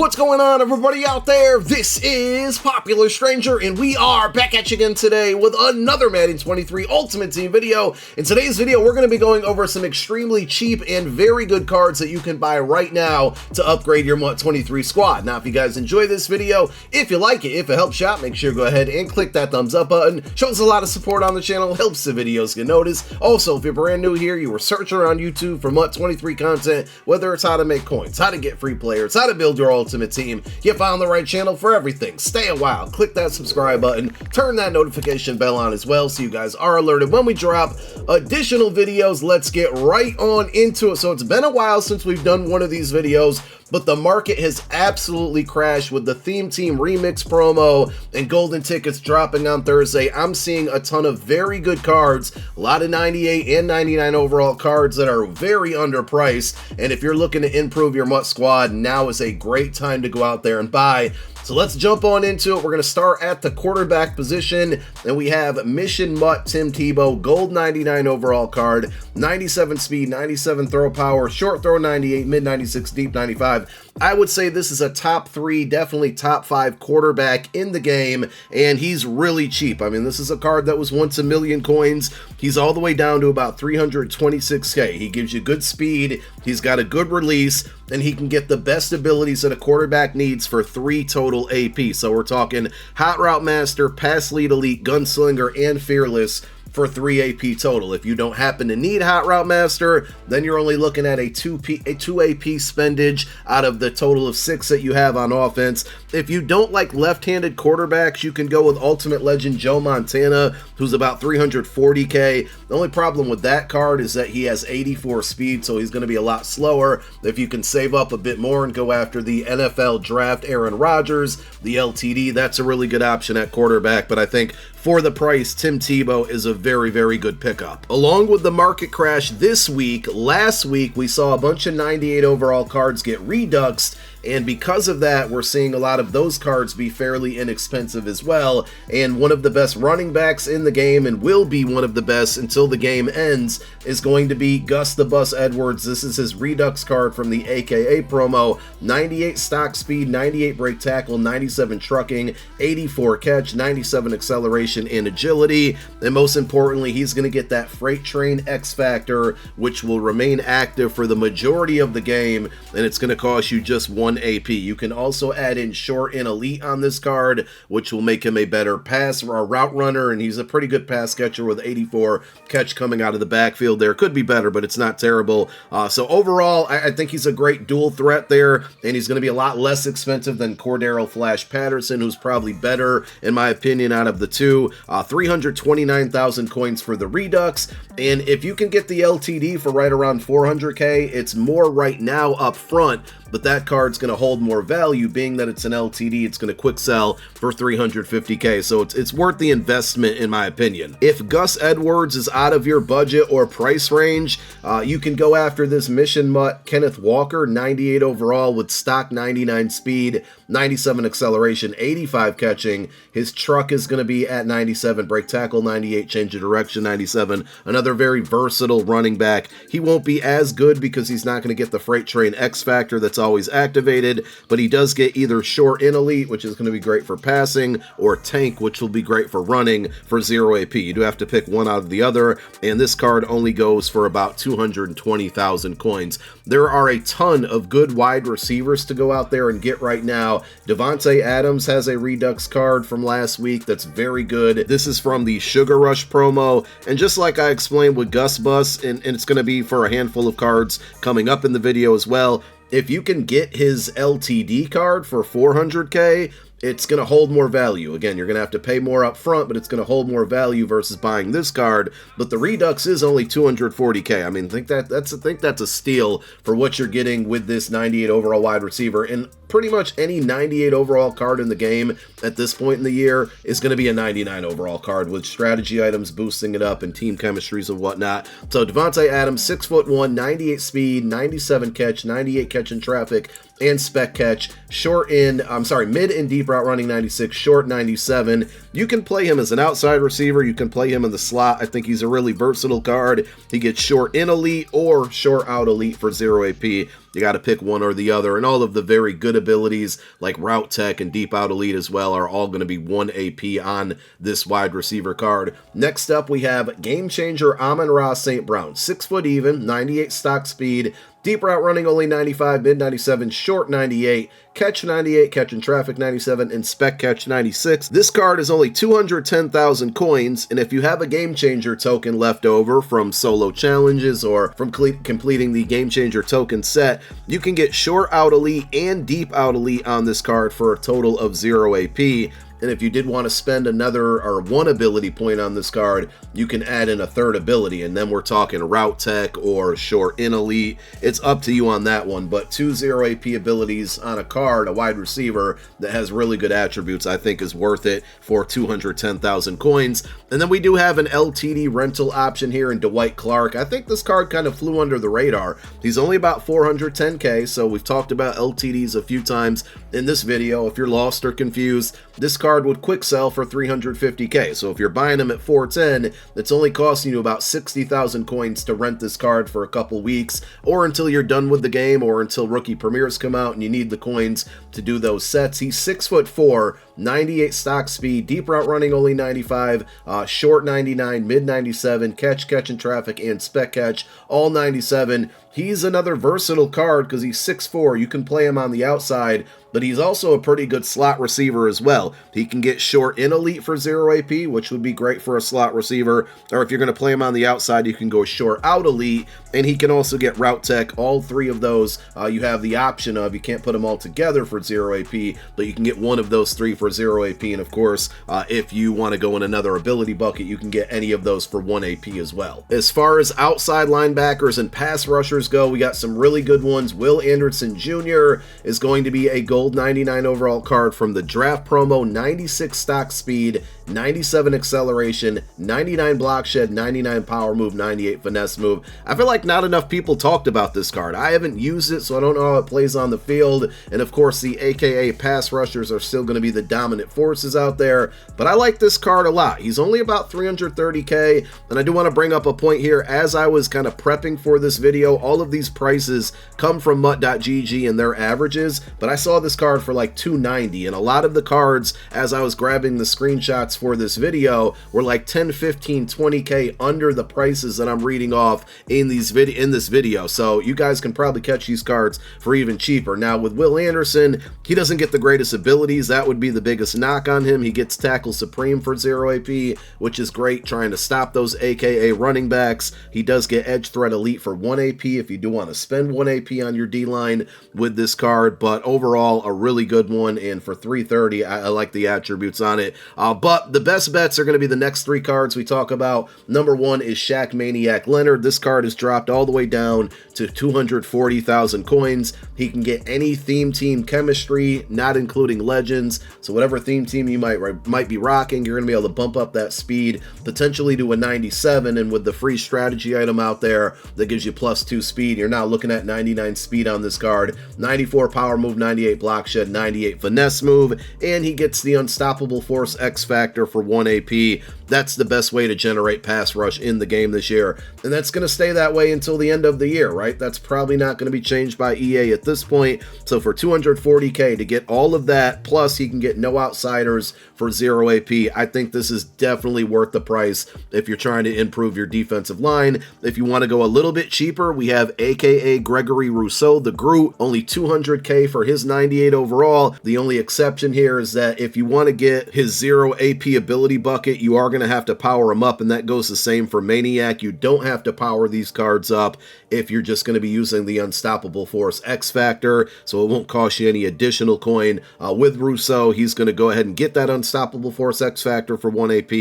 What's going on, everybody out there? This is Popular Stranger, and we are back at you again today with another Madden 23 Ultimate Team video. In today's video, we're going to be going over some extremely cheap and very good cards that you can buy right now to upgrade your MUT 23 squad. Now, if you guys enjoy this video, if you like it, if it helps you out, make sure to go ahead and click that thumbs up button. Shows a lot of support on the channel, helps the videos get noticed. Also, if you're brand new here, you were searching around YouTube for MUT 23 content, whether it's how to make coins, how to get free players, how to build your ultimate team, you found the right channel for everything. Stay a while, click that subscribe button, turn that notification bell on as well so you guys are alerted when we drop additional videos. Let's get right on into it. So it's been a while since we've done one of these videos, but the market has absolutely crashed with the Theme Team Remix promo and golden tickets dropping on Thursday. I'm seeing a ton of very good cards, a lot of 98 and 99 overall cards that are very underpriced, and if you're looking to improve your MUT squad, now is a great time to go out there and buy. So let's jump on into it. We're going to start at the quarterback position, and we have Mission MUT Tim Tebow, gold 99 overall card, 97 speed, 97 throw power, short throw 98, mid 96, deep 95. I would say this is a top 3, definitely top 5 quarterback in the game, and he's really cheap. I mean, this is a card that was once a million coins. He's all the way down to about 326k. He gives you good speed, he's got a good release, and he can get the best abilities that a quarterback needs for 3 total AP. So we're talking Hot Route Master, Pass Lead Elite, Gunslinger, and Fearless for 3 AP total. If you don't happen to need Hot Route Master, then you're only looking at a 2 AP spendage out of the total of 6 that you have on offense. If you don't like left-handed quarterbacks, you can go with Ultimate Legend Joe Montana, who's about 340k. The only problem with that card is that he has 84 speed, so he's going to be a lot slower. If you can save up a bit more and go after the NFL draft Aaron Rodgers, the LTD, that's a really good option at quarterback, but I think for the price, Tim Tebow is a very, very good pickup. Along with the market crash this week, last week we saw a bunch of 98 overall cards get reduxed, and because of that, we're seeing a lot of those cards be fairly inexpensive as well. And one of the best running backs in the game, and will be one of the best until the game ends, is going to be Gus the Bus Edwards. This is his Redux card from the AKA promo. 98 stock speed, 98 break tackle, 97 trucking, 84 catch, 97 acceleration and agility. And most importantly, he's going to get that Freight Train X Factor, which will remain active for the majority of the game, and it's going to cost you just 1 AP. You can also add in Short and Elite on this card, which will make him a better pass or route runner, and he's a pretty good pass catcher with 84 catch coming out of the backfield there. Could be better, but it's not terrible. So overall, I think he's a great dual threat there, and he's going to be a lot less expensive than Cordero Flash Patterson, who's probably better, in my opinion, out of the two. 329,000 coins for the Redux, and if you can get the LTD for right around 400k, it's more right now up front, but that card's going to hold more value, being that it's an LTD. It's going to quick sell for 350k, so it's worth the investment in my opinion. If Gus Edwards is out of your budget or price range, you can go after this Mission MUT Kenneth Walker, 98 overall with stock 99 speed, 97 acceleration, 85 catching. His truck is going to be at 97, break tackle 98, change of direction 97. Another very versatile running back. He won't be as good because he's not going to get the Freight Train X Factor that's always activated, but he does get either Short and Elite, which is going to be great for passing, or Tank, which will be great for running for 0 AP. You do have to pick one out of the other, and this card only goes for about 220,000 coins. There are a ton of good wide receivers to go out there and get right now. Davante Adams has a Redux card from last week that's very good. This is from the Sugar Rush promo, and just like I explained with Gus Bus, and it's going to be for a handful of cards coming up in the video as well, if you can get his LTD card for 400k, it's going to hold more value. Again, you're going to have to pay more up front, but it's going to hold more value versus buying this card. But the Redux is only 240k. I mean, I think that's a steal for what you're getting with this 98 overall wide receiver. And pretty much any 98 overall card in the game at this point in the year is going to be a 99 overall card with strategy items boosting it up and team chemistries and whatnot. So Davante Adams, 6'1", 98 speed, 97 catch, 98 catch in traffic, and spec catch, mid and deep route running 96, short 97. You can play him as an outside receiver, you can play him in the slot. I think he's a really versatile card. He gets short in elite or short out elite for 0 AP. You got to pick one or the other, and all of the very good abilities like Route Tech and Deep Out Elite as well are all going to be 1 AP on this wide receiver card. Next up, we have Game Changer AMON-RA St. Brown. 6 foot even, 98 stock speed, deep route running only 95, mid 97, short 98, catch 98, catch in traffic 97, and spec catch 96. This card is only 210,000 coins, and if you have a Game Changer token left over from solo challenges or from completing the Game Changer token set, you can get short out elite and deep out elite on this card for a total of 0 AP. And if you did want to spend another or 1 ability point on this card, you can add in a 3rd ability, and then we're talking Route Tech or Short in Elite. It's up to you on that one, but 2 0 AP abilities on a card, a wide receiver that has really good attributes, I think is worth it for 210,000 coins. And then we do have an LTD rental option here in Dwight Clark. I think this card kind of flew under the radar. He's only about 410k, so we've talked about LTDs a few times in this video. If you're lost or confused, this card would quick sell for 350k. So if you're buying them at 410, it's only costing you about 60,000 coins to rent this card for a couple weeks, or until you're done with the game, or until rookie premieres come out and you need the coins to do those sets. He's 6'4", 98 stock speed, deep route running only 95, short 99, mid 97, catch in traffic, and spec catch all 97. He's another versatile card because he's 6'4". You can play him on the outside, but he's also a pretty good slot receiver as well. He can get short in elite for 0 AP, which would be great for a slot receiver, or if you're going to play him on the outside, you can go short out elite, and he can also get route tech. All 3 of those you have the option of. You can't put them all together for 0 AP, but you can get one of those 3 for 0 AP, and of course, if you want to go in another ability bucket, you can get any of those for 1 AP as well. As far as outside linebackers and pass rushers go, we got some really good ones. Will Anderson Jr. is going to be a gold 99 overall card from the draft promo, 96 stock speed, 97 acceleration, 99 block shed, 99 power move, 98 finesse move. I feel like not enough people talked about this card. I haven't used it, so I don't know how it plays on the field, and of course the AKA pass rushers are still going to be the dominant forces out there, but I like this card a lot. He's only about 330k, and I do want to bring up a point here. As I was kind of prepping for this video, all of these prices come from MUT.GG and their averages, but I saw this card for like 290, and a lot of the cards, as I was grabbing the screenshots for this video, were like 10, 15, 20k under the prices that I'm reading off in this video. So you guys can probably catch these cards for even cheaper. Now with Will Anderson, he doesn't get the greatest abilities. That would be the biggest knock on him. He gets tackle supreme for 0 AP, which is great, trying to stop those AKA running backs. He does get edge threat elite for 1 AP if you do want to spend 1 AP on your D-line with this card, but overall a really good one, and for 330 I like the attributes on it. But the best bets are going to be the next 3 cards we talk about. Number 1 is Shaq Maniac Leonard. This card is dropped all the way down to 240,000 coins. He can get any theme team chemistry, not including legends, so whatever theme team you might be rocking, you're going to be able to bump up that speed potentially to a 97, and with the free strategy item out there that gives you +2 speed, you're now looking at 99 speed on this card, 94 power move, 98 block shed, 98 finesse move, and he gets the Unstoppable Force X Factor for 1 AP. That's the best way to generate pass rush in the game this year, and that's going to stay that way until the end of the year, right? That's probably not going to be changed by EA at this point. So for 240k to get all of that, plus he can get no outsiders for 0 AP, I think this is definitely worth the price if you're trying to improve your defensive line. If you want to go a little bit cheaper, we have AKA Gregory Rousseau, the Groot, only 200k for his 98 overall. The only exception here is that if you want to get his 0 AP ability bucket, you are going to have to power him up, and that goes the same for Maniac. You don't have to power these cards up if you're just going to be using the Unstoppable Force X Factor, so it won't cost you any additional coin. With Rousseau, he's going to go ahead and get that Unstoppable Force X Factor for 1 AP,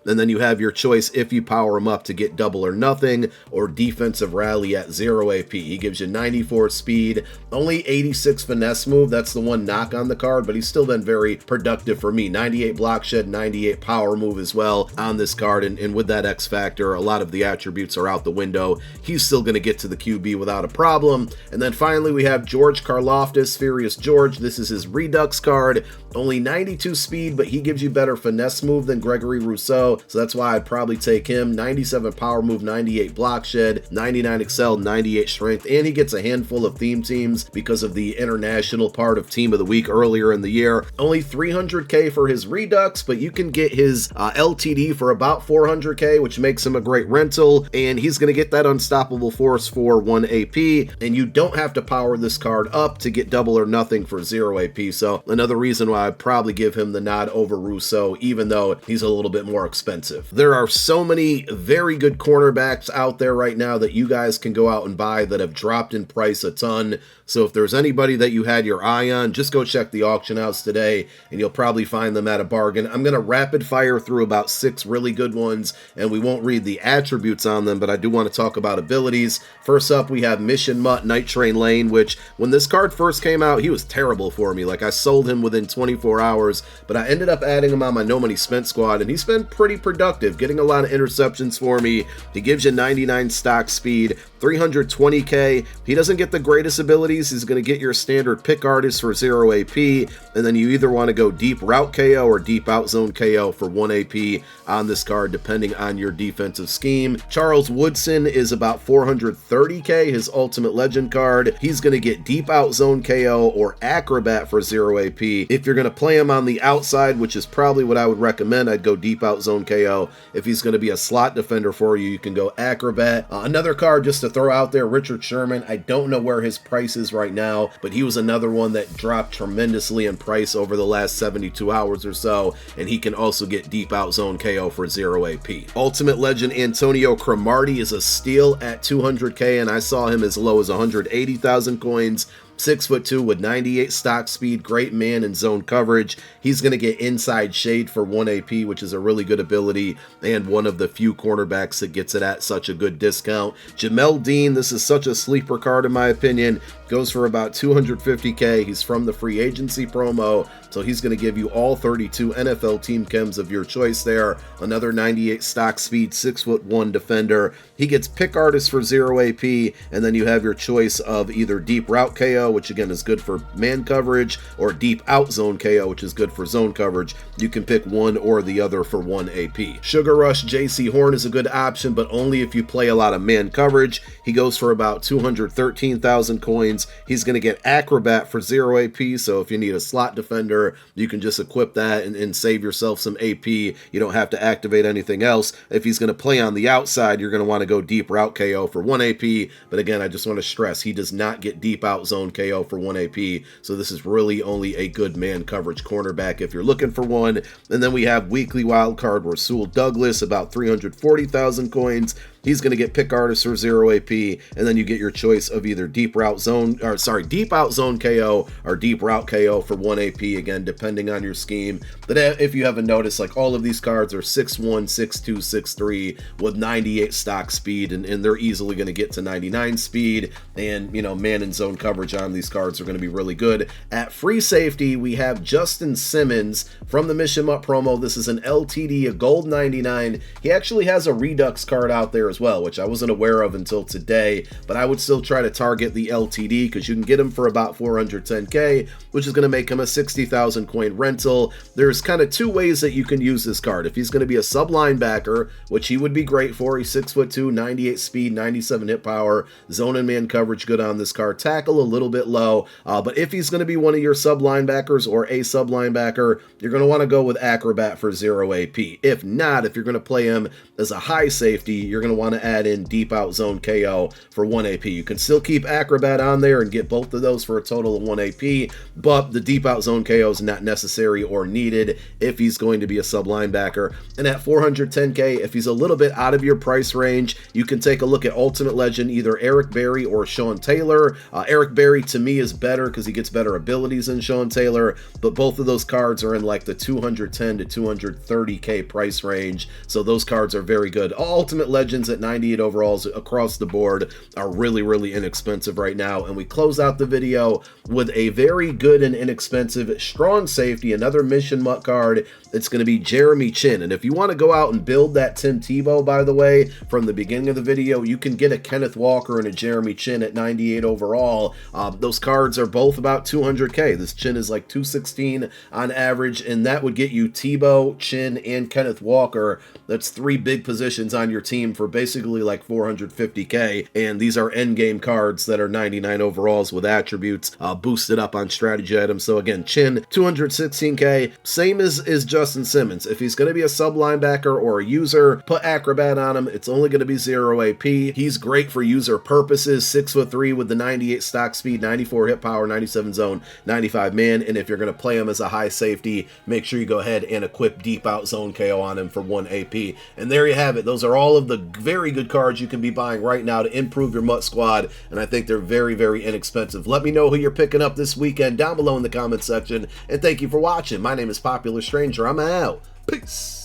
and then you have your choice if you power him up to get double or nothing, or defensive rally at 0 AP. He gives you 94 speed, only 86 finesse move. That's the one knock on the card, but he's still been very productive for me. 98 block shed, 98 power move as well on this card, and with that X Factor, a lot of the attributes are out the window. He's still going to get to the QB without a problem. And then finally we have George Karlaftis, Furious George. George. This is his Redux card. Only 92 speed, but he gives you better finesse move than Gregory Rousseau, so that's why I'd probably take him. 97 power move, 98 block shed, 99 excel, 98 strength, and he gets a handful of theme teams because of the international part of Team of the Week earlier in the year. Only 300k for his Redux, but you can get his LTD for about 400k, which makes him a great rental, and he's going to get that unstoppable force for 1 AP, and you don't have to power this card up to get double or nothing for 0 AP, so another reason why I'd probably give him the nod over Rousseau, even though he's a little bit more expensive. There are so many very good cornerbacks out there right now that you guys can go out and buy that have dropped in price a ton. So if there's anybody that you had your eye on, just go check the auction house today and you'll probably find them at a bargain. I'm going to rapid fire through about 6 really good ones, and we won't read the attributes on them, but I do want to talk about abilities. First up, we have Mission Mutt Night Train Lane, which when this card first came out, he was terrible for me. Like, I sold him within 24 hours, but I ended up adding him on my No Money Spent squad, and he's been pretty productive, getting a lot of interceptions for me. He gives you 99 stock speed, 320k. He doesn't get the greatest abilities. He's going to get your standard pick artist for 0 AP, and then you either want to go deep route KO or deep out zone KO for 1 AP on this card, depending on your defensive scheme. Charles Woodson is about 430k, his ultimate legend card. He's going to get deep out zone KO or acrobat for 0 AP. If you're going to play him on the outside, which is probably what I would recommend, I'd go deep out zone KO. If he's going to be a slot defender for you, you can go acrobat. Another card just to throw out there, Richard Sherman. I don't know where his price is right now, but he was another one that dropped tremendously in price over the last 72 hours or so, and he can also get deep out zone KO for 0 AP. Ultimate legend Antonio Cromartie is a steal at 200k, and I saw him as low as 180,000 coins. 6'2" with 98 stock speed, great man in zone coverage. He's going to get inside shade for 1 AP, which is a really good ability, and one of the few cornerbacks that gets it at such a good discount. Jamel Dean, this is such a sleeper card in my opinion, goes for about 250k. He's from the free agency promo, so he's going to give you all 32 NFL team chems of your choice there. Another 98 stock speed, 6'1" defender. He gets pick artist for 0 AP, and then you have your choice of either deep route KO, which again is good for man coverage, or deep out zone KO, which is good for zone coverage. You can pick one or the other for 1 AP. Sugar Rush JC Horn is a good option, but only if you play a lot of man coverage. He goes for about 213,000 coins. He's going to get acrobat for 0 AP, so if you need a slot defender, you can just equip that and save yourself some AP. You don't have to activate anything else. If he's going to play on the outside, you're going to want to go deep route KO for 1 AP, but again, I just want to stress, he does not get deep out zone KO for 1 AP, so this is really only a good man coverage cornerback if you're looking for one. And then we have weekly wildcard RASUL Douglas, about 340,000 coins. He's going to get pick artist for 0 AP, and then you get your choice of either deep out zone KO or deep route KO for 1 AP, again, depending on your scheme. But if you haven't noticed, like, all of these cards are 6'1", 6'2", 6'3", with 98 stock speed, and they're easily going to get to 99 speed, and, you know, man and zone coverage on these cards are going to be really good. At free safety, we have Justin Simmons from the Mission Up promo. This is an LTD, a gold 99. He actually has a Redux card out there as well, which I wasn't aware of until today, but I would still try to target the LTD because you can get him for about 410k, which is going to make him a 60,000 coin rental. There's kind of 2 ways that you can use this card. If he's going to be a sub linebacker, which he would be great for, he's 6'2", 98 speed, 97 hit power, zone and man coverage good on this card, tackle a little bit low, but if he's going to be one of your sub linebackers or a sub linebacker, you're going to want to go with acrobat for 0 AP. If not, if you're going to play him as a high safety, you're going to want to add in deep out zone KO for 1 AP. You can still keep acrobat on there and get both of those for a total of 1 AP, but the deep out zone KO is not necessary or needed if he's going to be a sub linebacker. And at 410k, if he's a little bit out of your price range, you can take a look at Ultimate Legend, either Eric Berry or Sean Taylor. Eric Berry to me is better because he gets better abilities than Sean Taylor, but both of those cards are in like the 210 to 230k price range, so those cards are very good. Ultimate Legends cards at 98 overalls across the board are really, really inexpensive right now. And we close out the video with a very good and inexpensive strong safety, another mission mutt card. It's going to be Jeremy Chinn. And if you want to go out and build that Tim Tebow, by the way, from the beginning of the video, you can get a Kenneth Walker and a Jeremy Chinn at 98 overall. Those cards are both about 200k. This Chinn is like 216 on average, and that would get you Tebow, Chinn, and Kenneth Walker. That's 3 big positions on your team for basically like 450k, and these are endgame cards that are 99 overalls with attributes boosted up on strategy items. So again, Chinn, 216k, same as Justin Simmons. If he's going to be a sub linebacker or a user, put Acrobat on him. It's only going to be 0 AP. He's great for user purposes, 6'3" with the 98 stock speed, 94 hit power, 97 zone, 95 man. And if you're going to play him as a high safety, make sure you go ahead and equip deep out zone KO on him for 1 AP. And there you have it. Those are all of the very good cards you can be buying right now to improve your MUT squad, and I think they're very, very inexpensive. Let me know who you're picking up this weekend down below in the comment section, and thank you for watching. My name is Popular Stranger. I'm out. Peace.